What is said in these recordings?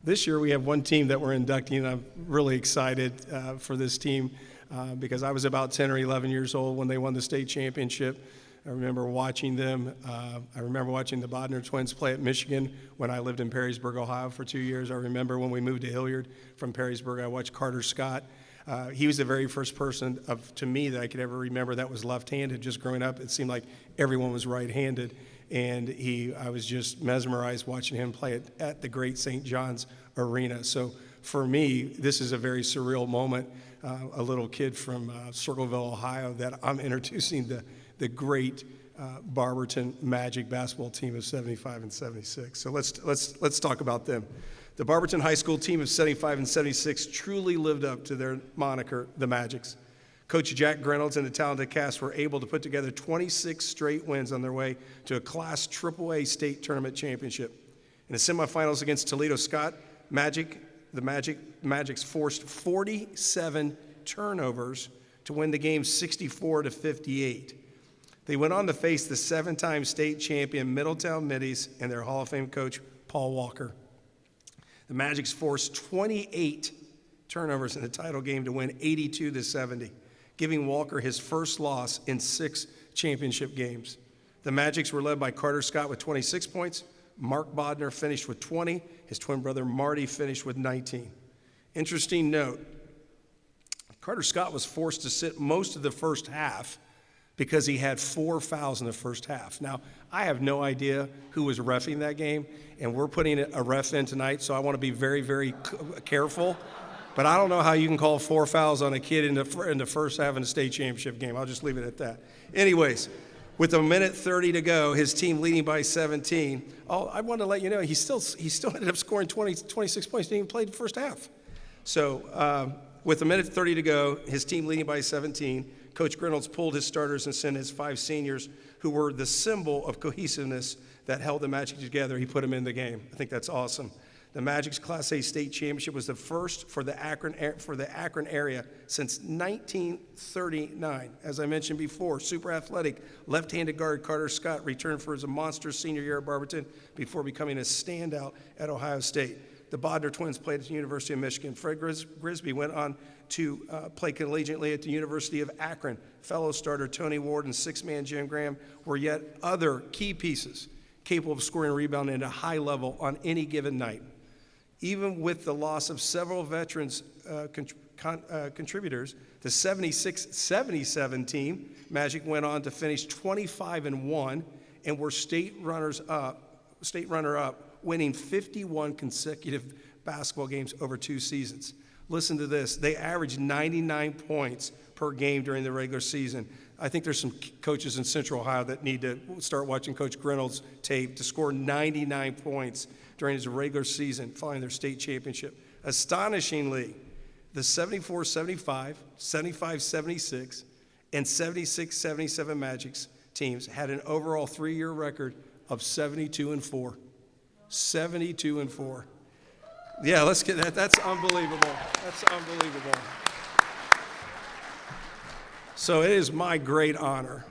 This year we have one team that we're inducting, and I'm really excited for this team because I was about 10 or 11 years old when they won the state championship. I remember watching them. I remember watching the Bodner twins play at Michigan when I lived in Perrysburg, Ohio for 2 years. I remember when we moved to Hilliard from Perrysburg, I watched Carter Scott. He was the very first person to me that I could ever remember that was left-handed. Just growing up, it seemed like everyone was right-handed. And I was just mesmerized watching him play at the great St. John's Arena. So for me, this is a very surreal moment. A little kid from Circleville, Ohio, that I'm introducing the great Barberton Magic basketball team of 75 and 76. So let's talk about them. The Barberton High School team of 75 and 76 truly lived up to their moniker, the Magics. Coach Jack Reynolds and the talented cast were able to put together 26 straight wins on their way to a Class AAA state tournament championship. In the semifinals against Toledo Scott, the Magics forced 47 turnovers to win the game 64-58. They went on to face the 7-time state champion Middletown Middies and their Hall of Fame coach, Paul Walker. The Magics forced 28 turnovers in the title game to win 82-70. Giving Walker his first loss in 6 championship games. The Magics were led by Carter Scott with 26 points. Mark Bodner finished with 20. His twin brother Marty finished with 19. Interesting note, Carter Scott was forced to sit most of the first half because he had 4 fouls in the first half. Now, I have no idea who was reffing that game, and we're putting a ref in tonight, so I want to be very, very careful. But I don't know how you can call 4 fouls on a kid in the first half of the state championship game. I'll just leave it at that. Anyways, with a minute 30 to go, his team leading by 17. I want to let you know he still ended up scoring 26 points. Didn't even play the first half. So with a minute 30 to go, his team leading by 17. Coach Reynolds pulled his starters and sent his 5 seniors, who were the symbol of cohesiveness that held the Magic together. He put them in the game. I think that's awesome. The Magic's Class A state championship was the first for the Akron area since 1939. As I mentioned before, super athletic left-handed guard Carter Scott returned for his monstrous senior year at Barberton before becoming a standout at Ohio State. The Bodner twins played at the University of Michigan. Fred Grisby went on to play collegiately at the University of Akron. Fellow starter Tony Ward and 6-man Jim Graham were yet other key pieces capable of scoring and rebounding at a high level on any given night. Even with the loss of several veterans contributors, the 76-77 team, Magic went on to finish 25-1 and were state runner-up, winning 51 consecutive basketball games over 2 seasons. Listen to this. They averaged 99 points per game during the regular season. I think there's some coaches in Central Ohio that need to start watching Coach Reynolds' tape to score 99 points during his regular season following their state championship. Astonishingly, the 74-75, 75-76, and 76-77 Magic teams had an overall 3-year record of 72-4. 72-4. Yeah, let's get that. That's unbelievable. That's unbelievable. So it is my great honor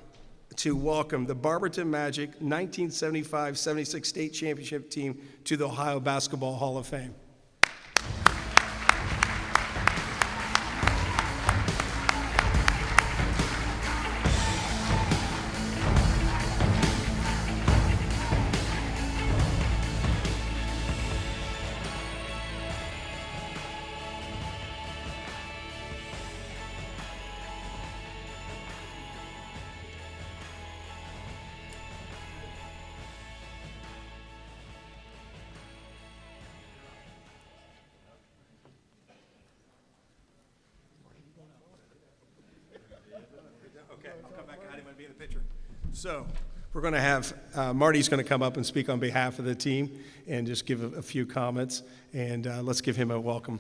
to welcome the Barberton Magic 1975-76 state championship team to the Ohio Basketball Hall of Fame. So we're going to have Marty's going to come up and speak on behalf of the team and just give a few comments, and let's give him a welcome.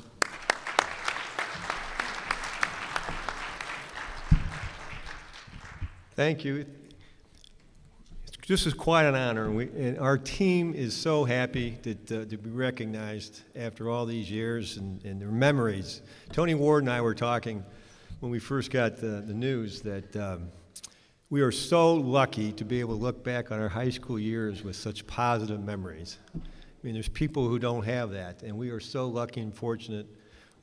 Thank you. This is quite an honor, and our team is so happy to be recognized after all these years and their memories. Tony Ward and I were talking when we first got the news that we are so lucky to be able to look back on our high school years with such positive memories. mean, there's people who don't have that, and we are so lucky and fortunate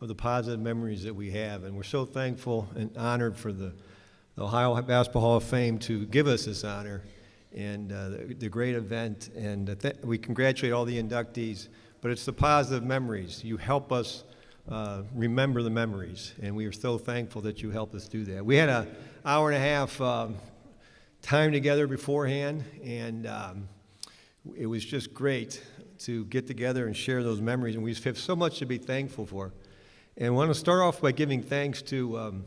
of the positive memories that we have, and we're so thankful and honored for the Ohio Basketball Hall of Fame to give us this honor and the great event, and we congratulate all the inductees, but it's the positive memories. You help us remember the memories, and we are so thankful that you helped us do that. We had an hour and a half time together beforehand, and it was just great to get together and share those memories, and we have so much to be thankful for. And I want to start off by giving thanks to,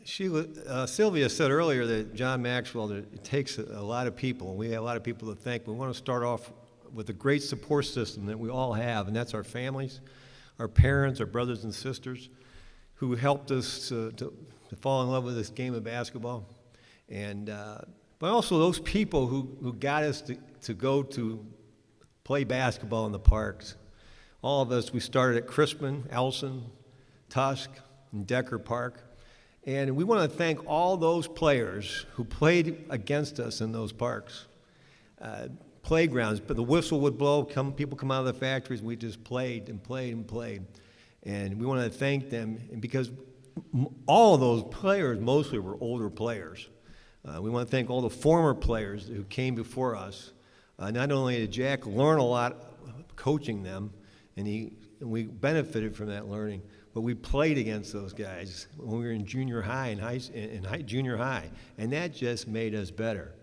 Sylvia said earlier that John Maxwell, that it takes a lot of people, and we have a lot of people to thank. We want to start off with a great support system that we all have, and that's our families, our parents, our brothers and sisters, who helped us to fall in love with this game of basketball. And but also those people who got us to go to play basketball in the parks. All of us, we started at Crispin, Elson, Tusk, and Decker Park. And we want to thank all those players who played against us in those parks. Playgrounds, but the whistle would blow, people come out of the factories, we just played and played and played. And we want to thank them, and because all of those players mostly were older players. We want to thank all the former players who came before us. Not only did Jack learn a lot coaching them, and we benefited from that learning, but we played against those guys when we were in junior high and junior high, and that just made us better.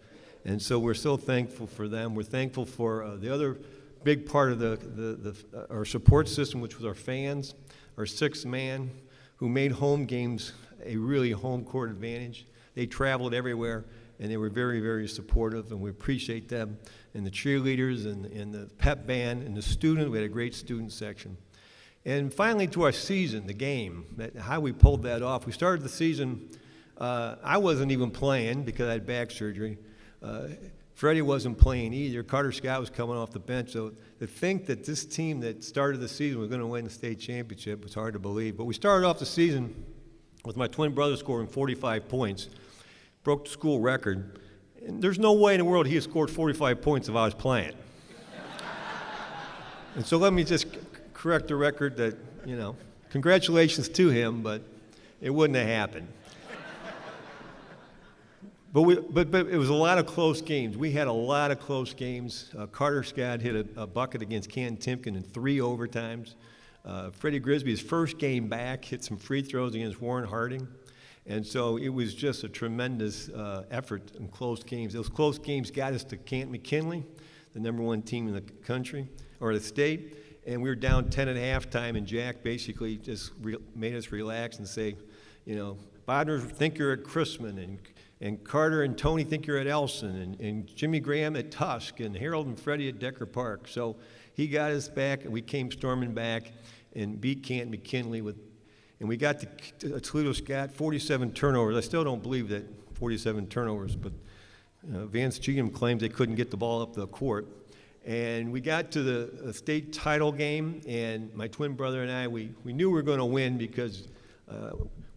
And so we're so thankful for them. We're thankful for the other big part of our support system, which was our fans, our sixth man, who made home games a really home court advantage. They traveled everywhere, and they were very, very supportive, and we appreciate them, and the cheerleaders and the pep band and the student. We had a great student section. And finally, to our season, the game, how we pulled that off. We started the season, I wasn't even playing because I had back surgery. Freddie wasn't playing either. Carter Scott was coming off the bench. So to think that this team that started the season was going to win the state championship was hard to believe. But we started off the season with my twin brother scoring 45 points, broke the school record. And there's no way in the world he had scored 45 points if I was playing. And so let me just correct the record that, congratulations to him, but it wouldn't have happened. But it was a lot of close games. We had a lot of close games. Carter Scott hit a bucket against Canton Timken in 3 overtimes. Freddie Grisby's first game back hit some free throws against Warren Harding. And so it was just a tremendous effort in close games. Those close games got us to Canton-McKinley, the #1 team in the country, or the state. And we were down 10 at halftime, and Jack basically just made us relax and say, Bodner, think you're at Chrisman, and Carter and Tony think you're at Elson, and Jimmy Graham at Tusk, and Harold and Freddie at Decker Park. So he got us back, and we came storming back and beat Canton-McKinley and we got to Toledo Scott, 47 turnovers. I still don't believe that 47 turnovers, but Vance Cheatham claims they couldn't get the ball up the court. And we got to the state title game, and my twin brother and I, we knew we were going to win because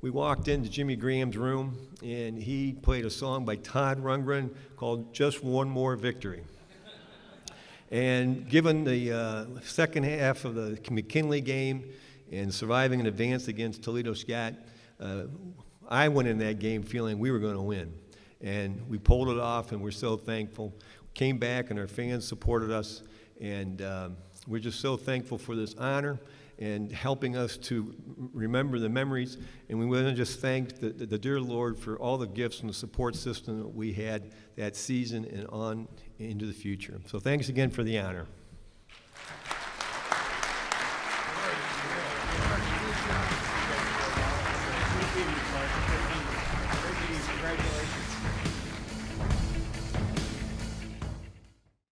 we walked into Jimmy Graham's room, and he played a song by Todd Rundgren called Just One More Victory. And given the second half of the McKinley game and surviving an advance against Toledo Scott, I went in that game feeling we were going to win. And we pulled it off, and we're so thankful. Came back, and our fans supported us, and we're just so thankful for this honor and helping us to remember the memories. And we want to just thank the dear Lord for all the gifts and the support system that we had that season and on into the future. So thanks again for the honor.